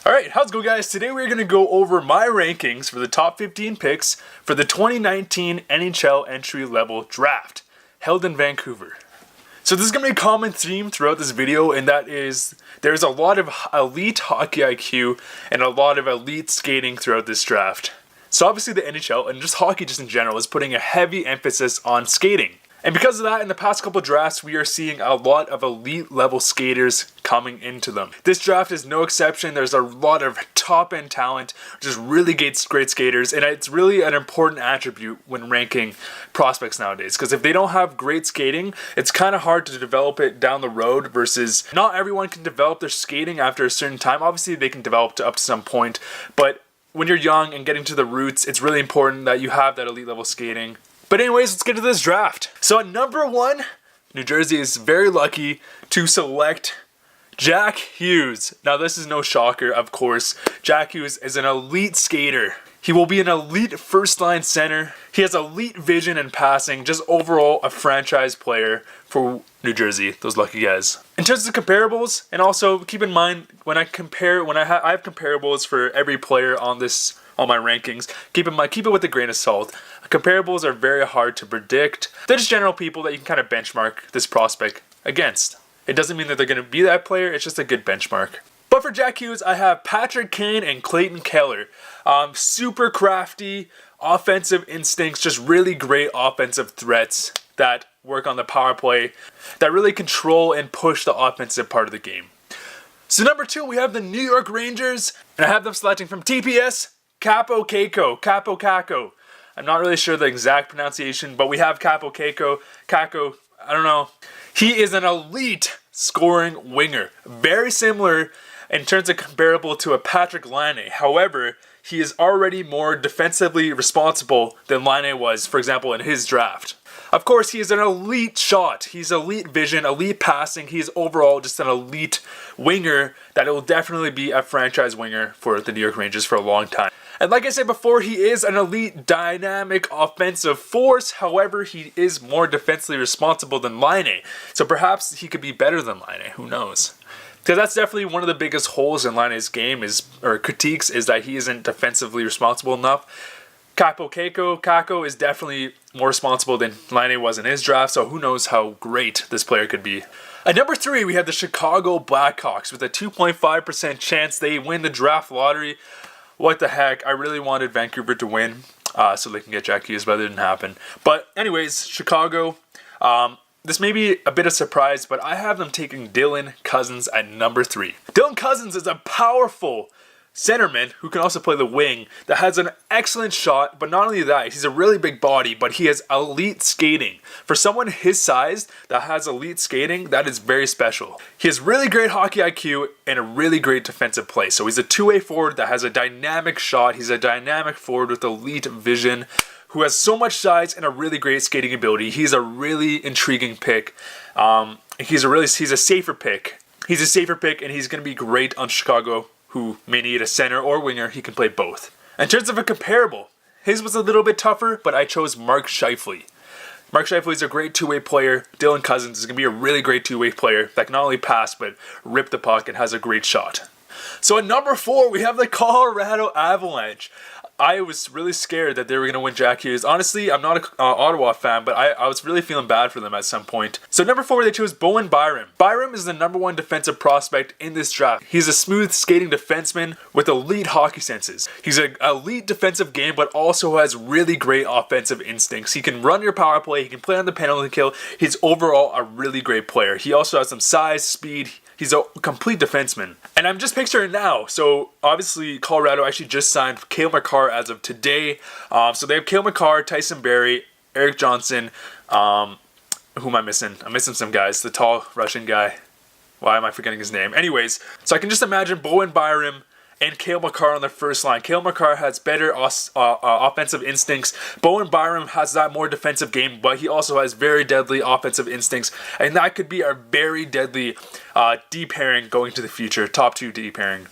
Alright, how's it going, guys? Today we're going to go over my rankings for the top 15 picks for the 2019 NHL Entry Level Draft, held in Vancouver. So this is going to be a common theme throughout this video, and that is there's a lot of elite hockey IQ and a lot of elite skating throughout this draft. So obviously the NHL, and just hockey just in general, is putting a heavy emphasis on skating. And because of that, in the past couple drafts, we are seeing a lot of elite level skaters coming into them. This draft is no exception. There's a lot of top end talent, just really great skaters, and it's really an important attribute when ranking prospects nowadays. Because if they don't have great skating, it's kind of hard to develop it down the road, versus not everyone can develop their skating after a certain time. Obviously, they can develop to up to some point, but when you're young and getting to the roots, it's really important that you have that elite level skating. But anyways, let's get to this draft. So at number 1, New Jersey is very lucky to select Jack Hughes. Now this is no shocker, of course. Jack Hughes is an elite skater. He will be an elite first line center. He has elite vision and passing, just overall a franchise player for New Jersey, those lucky guys. In terms of comparables, and also keep in mind when I have comparables for every player on my rankings, keep it with a grain of salt. Comparables are very hard to predict. They're just general people that you can kind of benchmark this prospect against. It doesn't mean that they're going to be that player, it's just a good benchmark. But for Jack Hughes, I have Patrick Kane and Clayton Keller. Super crafty, offensive instincts, just really great offensive threats that work on the power play, that really control and push the offensive part of the game. So number 2, we have the New York Rangers, and I have them selecting from TPS, Kaapo Kakko. I'm not really sure the exact pronunciation, but we have Kaapo Kakko, I don't know. He is an elite scoring winger. Very similar in terms of comparable to a Patrik Laine. However, he is already more defensively responsible than Laine was, for example, in his draft. Of course, he is an elite shot. He's elite vision, elite passing. He's overall just an elite winger that will definitely be a franchise winger for the New York Rangers for a long time. And like I said before, he is an elite dynamic offensive force. However, he is more defensively responsible than Laine. So perhaps he could be better than Laine. Who knows? Because that's definitely one of the biggest holes in Laine's game or critiques, is that he isn't defensively responsible enough. Kaapo Kakko is definitely more responsible than Laine was in his draft, so who knows how great this player could be. At number 3, we have the Chicago Blackhawks with a 2.5% chance they win the draft lottery. What the heck, I really wanted Vancouver to win so they can get Jack Hughes, but it didn't happen. But anyways, Chicago, this may be a bit of a surprise, but I have them taking Dylan Cozens at number 3. Dylan Cozens is a powerful centerman who can also play the wing, that has an excellent shot, but not only that, he's a really big body, but he has elite skating. For someone his size that has elite skating, that is very special. He has really great hockey IQ and a really great defensive play. So he's a two-way forward that has a dynamic shot. He's a dynamic forward with elite vision, who has so much size and a really great skating ability. He's a really intriguing pick. He's a safer pick. He's a safer pick, and he's going to be great on Chicago, who may need a center or winger. He can play both. In terms of a comparable, his was a little bit tougher, but I chose Mark Scheifele. Mark Scheifele is a great two-way player. Dylan Cozens is going to be a really great two-way player that can not only pass, but rip the puck and has a great shot. So at number 4, we have the Colorado Avalanche. I was really scared that they were going to win Jack Hughes. Honestly, I'm not an Ottawa fan, but I was really feeling bad for them at some point. So number 4, they chose Bowen Byron. Byron is the number 1 defensive prospect in this draft. He's a smooth skating defenseman with elite hockey senses. He's an elite defensive game, but also has really great offensive instincts. He can run your power play. He can play on the penalty kill. He's overall a really great player. He also has some size, speed. He's a complete defenseman. And I'm just picturing now. So obviously Colorado actually just signed Cale Makar as of today. So they have Cale Makar, Tyson Barrie, Eric Johnson. Who am I missing? I'm missing some guys. The tall Russian guy. Why am I forgetting his name? Anyways, so I can just imagine Bowen Byron and Cale Makar on the first line. Cale Makar has better offensive instincts. Bowen Byron has that more defensive game, but he also has very deadly offensive instincts. And that could be a very deadly D pairing going to the future. Top 2 D pairing.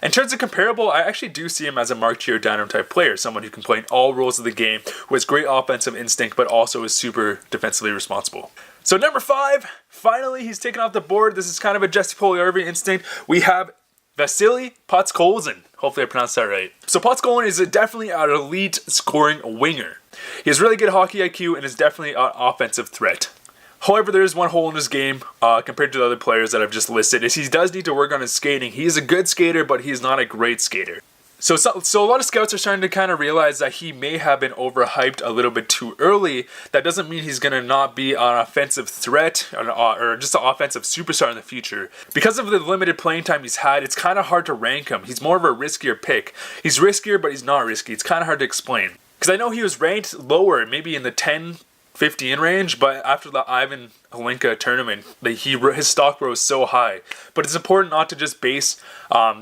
In terms of comparable, I actually do see him as a Mark Giordano type player. Someone who can play in all roles of the game, who has great offensive instinct, but also is super defensively responsible. So number 5, finally he's taken off the board. This is kind of a Jesse Puljujärvi instinct. We have Vasily Potts. Hopefully I pronounced that right. So Potts is definitely an elite scoring winger. He has really good hockey IQ and is definitely an offensive threat. However, there is one hole in his game compared to the other players that I've just listed, is he does need to work on his skating. He is a good skater, but he's not a great skater. So a lot of scouts are starting to kind of realize that he may have been overhyped a little bit too early. That doesn't mean he's going to not be an offensive threat or just an offensive superstar in the future. Because of the limited playing time he's had, it's kind of hard to rank him. He's more of a riskier pick. He's riskier, but he's not risky. It's kind of hard to explain. Because I know he was ranked lower, maybe in the 10-15 range, but after the Ivan Hlinka tournament, his stock rose so high. But it's important not to just base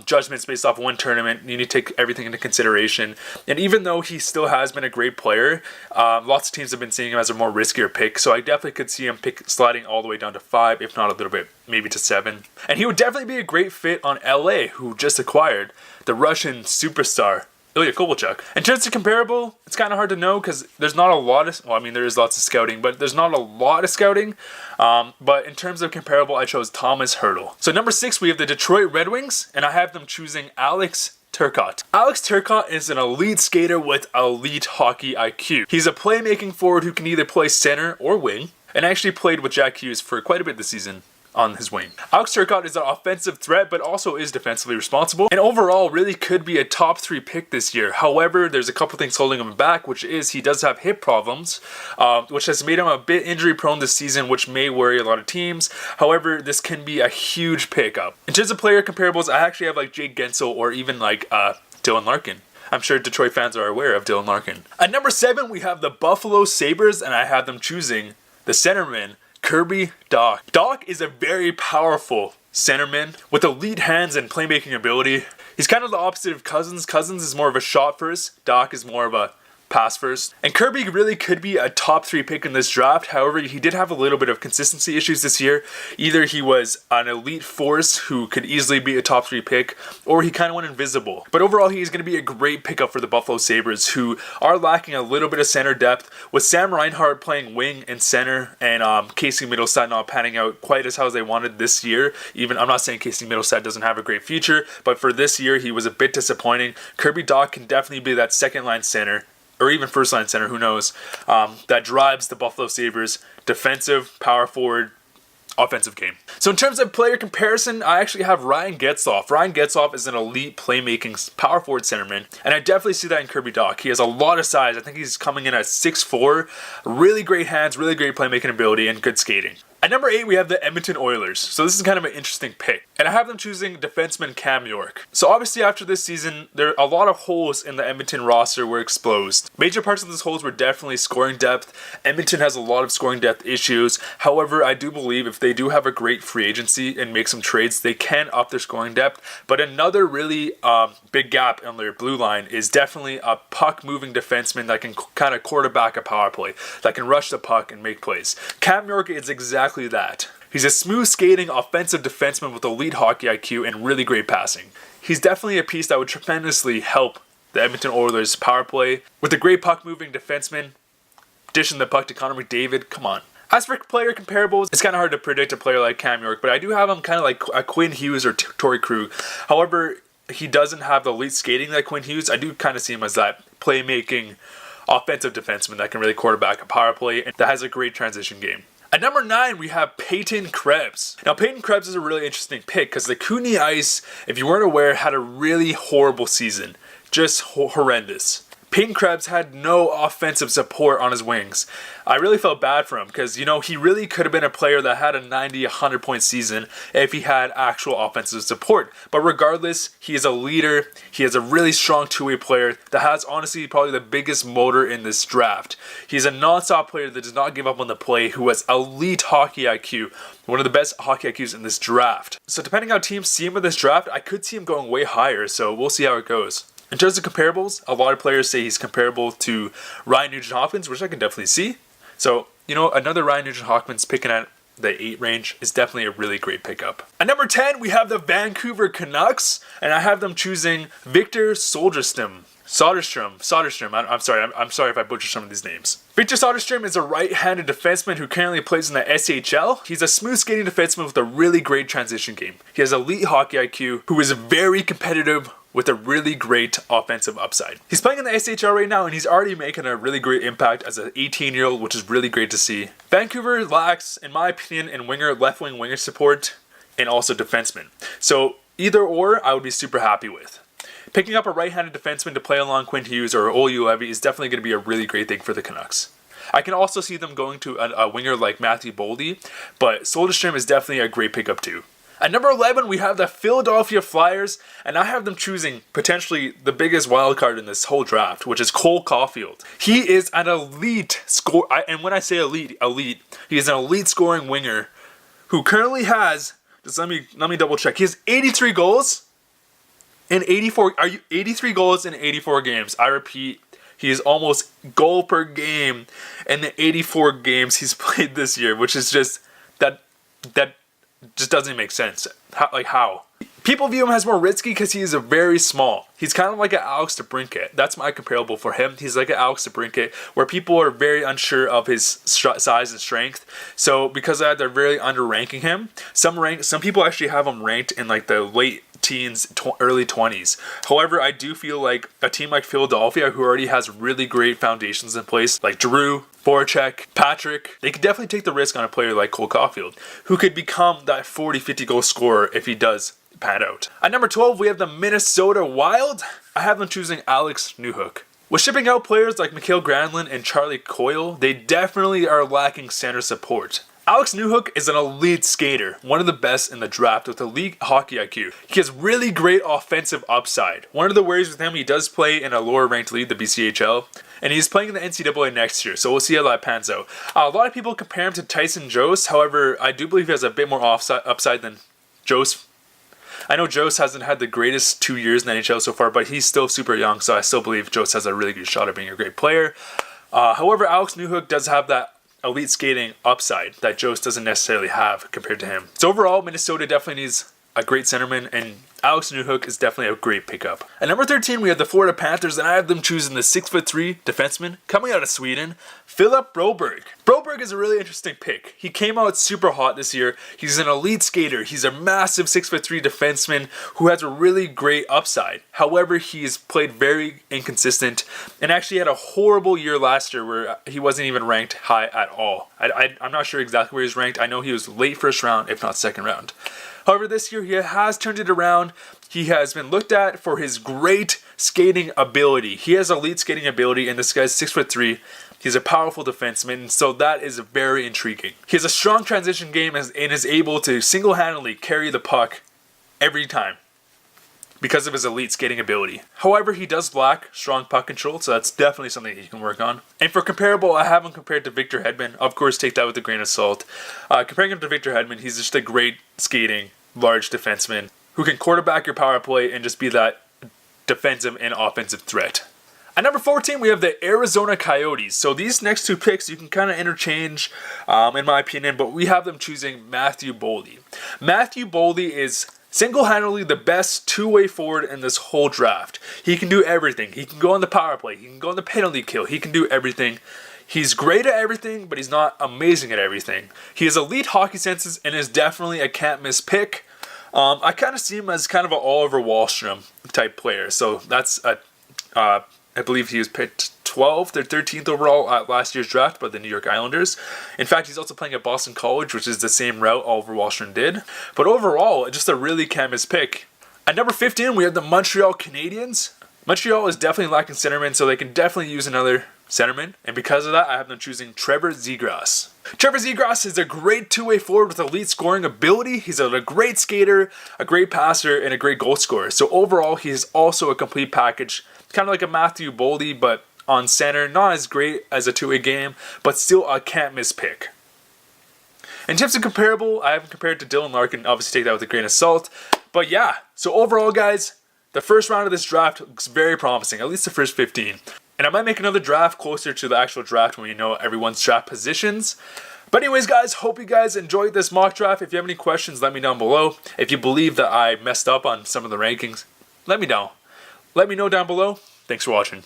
judgments based off one tournament. You need to take everything into consideration. And even though he still has been a great player, lots of teams have been seeing him as a more riskier pick. So I definitely could see him sliding all the way down to 5, if not a little bit, maybe to 7. And he would definitely be a great fit on LA, who just acquired the Russian superstar Ilya Kovalchuk. In terms of comparable, it's kind of hard to know because there's not a lot of, well, I mean, there is lots of scouting, but there's not a lot of scouting. But in terms of comparable, I chose Thomas Hertl. So number 6, we have the Detroit Red Wings, and I have them choosing Alex Turcotte. Alex Turcotte is an elite skater with elite hockey IQ. He's a playmaking forward who can either play center or wing, and actually played with Jack Hughes for quite a bit this season on his wing. Alex Turcotte is an offensive threat, but also is defensively responsible, and overall really could be a top 3 pick this year. However, there's a couple things holding him back, which is he does have hip problems, which has made him a bit injury prone this season, which may worry a lot of teams. However, this can be a huge pickup. In terms of player comparables, I actually have like Jake Gensel or even like Dylan Larkin. I'm sure Detroit fans are aware of Dylan Larkin. At number 7, we have the Buffalo Sabres, and I have them choosing the centerman, Kirby Dach. Dach is a very powerful centerman with elite hands and playmaking ability. He's kind of the opposite of Cousins. Cousins is more of a shot first. Dach is more of a pass first. And Kirby really could be a top 3 pick in this draft. However, he did have a little bit of consistency issues this year. Either he was an elite force who could easily be a top 3 pick, or he kind of went invisible. But overall, he's going to be a great pickup for the Buffalo Sabres, who are lacking a little bit of center depth, with Sam Reinhart playing wing and center, and Casey Middlestad not panning out quite as how they wanted this year. Even I'm not saying Casey Middlestad doesn't have a great future, but for this year, he was a bit disappointing. Kirby Dach can definitely be that second line center, or even first line center, who knows, that drives the Buffalo Sabres defensive, power forward, offensive game. So in terms of player comparison, I actually have Ryan Getzlaf. Ryan Getzlaf is an elite playmaking power forward centerman, and I definitely see that in Kirby Dach. He has a lot of size. I think he's coming in at 6'4", really great hands, really great playmaking ability, and good skating. At number 8, we have the Edmonton Oilers. So this is kind of an interesting pick. And I have them choosing defenseman Cam York. So obviously after this season, a lot of holes in the Edmonton roster were exposed. Major parts of those holes were definitely scoring depth. Edmonton has a lot of scoring depth issues. However, I do believe if they do have a great free agency and make some trades, they can up their scoring depth. But another really big gap on their blue line is definitely a puck-moving defenseman that can kind of quarterback a power play, that can rush the puck and make plays. Cam York is exactly that. He's a smooth skating offensive defenseman with elite hockey IQ and really great passing. He's definitely a piece that would tremendously help the Edmonton Oilers power play. With a great puck moving defenseman, dishing the puck to Connor McDavid, come on. As for player comparables, it's kind of hard to predict a player like Cam York, but I do have him kind of like a Quinn Hughes or Torrey Krug. However, he doesn't have the elite skating like Quinn Hughes. I do kind of see him as that playmaking offensive defenseman that can really quarterback a power play and that has a great transition game. At number 9, we have Payton Krebs. Now, Payton Krebs is a really interesting pick because the Kootenay Ice, if you weren't aware, had a really horrible season. Just horrendous. Payton Krebs had no offensive support on his wings. I really felt bad for him because, you know, he really could have been a player that had a 90, 100-point season if he had actual offensive support. But regardless, he is a leader. He is a really strong two-way player that has, honestly, probably the biggest motor in this draft. He's a non-stop player that does not give up on the play, who has elite hockey IQ, one of the best hockey IQs in this draft. So depending on how teams see him in this draft, I could see him going way higher, so we'll see how it goes. In terms of comparables, a lot of players say he's comparable to Ryan Nugent-Hopkins, which I can definitely see. So, you know, another Ryan Nugent-Hopkins picking at the 8 range is definitely a really great pickup. At number 10, we have the Vancouver Canucks, and I have them choosing Victor Soderstrom. Soderstrom. I'm sorry if I butcher some of these names. Victor Soderstrom is a right-handed defenseman who currently plays in the SHL. He's a smooth skating defenseman with a really great transition game. He has elite hockey IQ, who is very competitive with a really great offensive upside. He's playing in the SHL right now, and he's already making a really great impact as an 18-year-old, which is really great to see. Vancouver lacks, in my opinion, in left-wing winger support and also defenseman. So either or, I would be super happy with. Picking up a right-handed defenseman to play along Quinn Hughes or Olli Levy is definitely going to be a really great thing for the Canucks. I can also see them going to a winger like Matthew Boldy, but Soderstrom is definitely a great pickup too. At number 11, we have the Philadelphia Flyers, and I have them choosing potentially the biggest wild card in this whole draft, which is Cole Caulfield. He is an elite scorer, and when I say elite, he is an elite scoring winger who currently has, just let me double check, he has 83 goals in 83 goals in 84 games. I repeat, he is almost goal per game in the 84 games he's played this year, which is just, that just doesn't make sense. How? People view him as more risky because he is very small. He's kind of like an Alex DeBrincat. That's my comparable for him. He's like an Alex DeBrincat, where people are very unsure of his size and strength. So because of that, they're very underranking him. Some people actually have him ranked in like the late teens, early 20s. However, I do feel like a team like Philadelphia, who already has really great foundations in place, like Drew, Voracek, Patrick, they could definitely take the risk on a player like Cole Caulfield, who could become that 40-50 goal scorer if he does pan out. At number 12, we have the Minnesota Wild. I have them choosing Alex Newhook. With shipping out players like Mikael Granlund and Charlie Coyle, they definitely are lacking center support. Alex Newhook is an elite skater, one of the best in the draft with elite hockey IQ. He has really great offensive upside. One of the worries with him, he does play in a lower ranked league, the BCHL, and he's playing in the NCAA next year, so we'll see how that pans out. A lot of people compare him to Tyson Jost, however, I do believe he has a bit more upside than Jost. I know Jost hasn't had the greatest 2 years in the NHL so far, but he's still super young, so I still believe Jost has a really good shot at being a great player. However, Alex Newhook does have that elite skating upside that Jost doesn't necessarily have compared to him. So overall, Minnesota definitely needs a great centerman, and Alex Newhook is definitely a great pickup. At number 13, we have the Florida Panthers, and I have them choosing the 6'3" defenseman coming out of Sweden, Phillip Berg. Berg is a really interesting pick. He came out super hot this year. He's an elite skater. He's a massive 6'3" defenseman who has a really great upside. However, he's played very inconsistent and actually had a horrible year last year where he wasn't even ranked high at all. I'm not sure exactly where he's ranked. I know he was late first round, if not second round. However, this year he has turned it around. He has been looked at for his great skating ability. He has elite skating ability, and this guy's 6'3". He's a powerful defenseman, so that is very intriguing. He has a strong transition game and is able to single-handedly carry the puck every time because of his elite skating ability. However, he does lack strong puck control, so that's definitely something he can work on. And for comparable, I have him compared to Victor Hedman. Of course, take that with a grain of salt. Comparing him to Victor Hedman, he's just a great skating, large defenseman who can quarterback your power play and just be that defensive and offensive threat. At number 14, we have the Arizona Coyotes. So these next two picks you can kind of interchange, in my opinion, but we have them choosing Matthew Boldy. Matthew Boldy is single-handedly the best two-way forward in this whole draft. He can do everything. He can go on the power play. He can go on the penalty kill. He can do everything. He's great at everything, but he's not amazing at everything. He has elite hockey senses and is definitely a can't-miss pick. I kind of see him as kind of an Oliver Wahlstrom type player. So that's I believe he was picked 12th or 13th overall at last year's draft by the New York Islanders. In fact, he's also playing at Boston College, which is the same route Oliver Wahlstrom did. But overall, just a really can't-miss pick. At number 15, we have the Montreal Canadiens. Montreal is definitely lacking centermen, so they can definitely use another centerman. And because of that, I have them choosing Trevor Zegras. Trevor Zegras is a great two-way forward with elite scoring ability. He's a great skater, a great passer, and a great goal scorer. So overall, he is also a complete package. Kind of like a Matthew Boldy, but on center. Not as great as a two-way game, but still a can't-miss pick. In terms of comparable, I have him compared to Dylan Larkin. Obviously, take that with a grain of salt. But yeah, so overall, guys, the first round of this draft looks very promising, at least the first 15. And I might make another draft closer to the actual draft when we know everyone's draft positions. But anyways, guys, hope you guys enjoyed this mock draft. If you have any questions, let me know down below. If you believe that I messed up on some of the rankings, let me know. Let me know down below. Thanks for watching.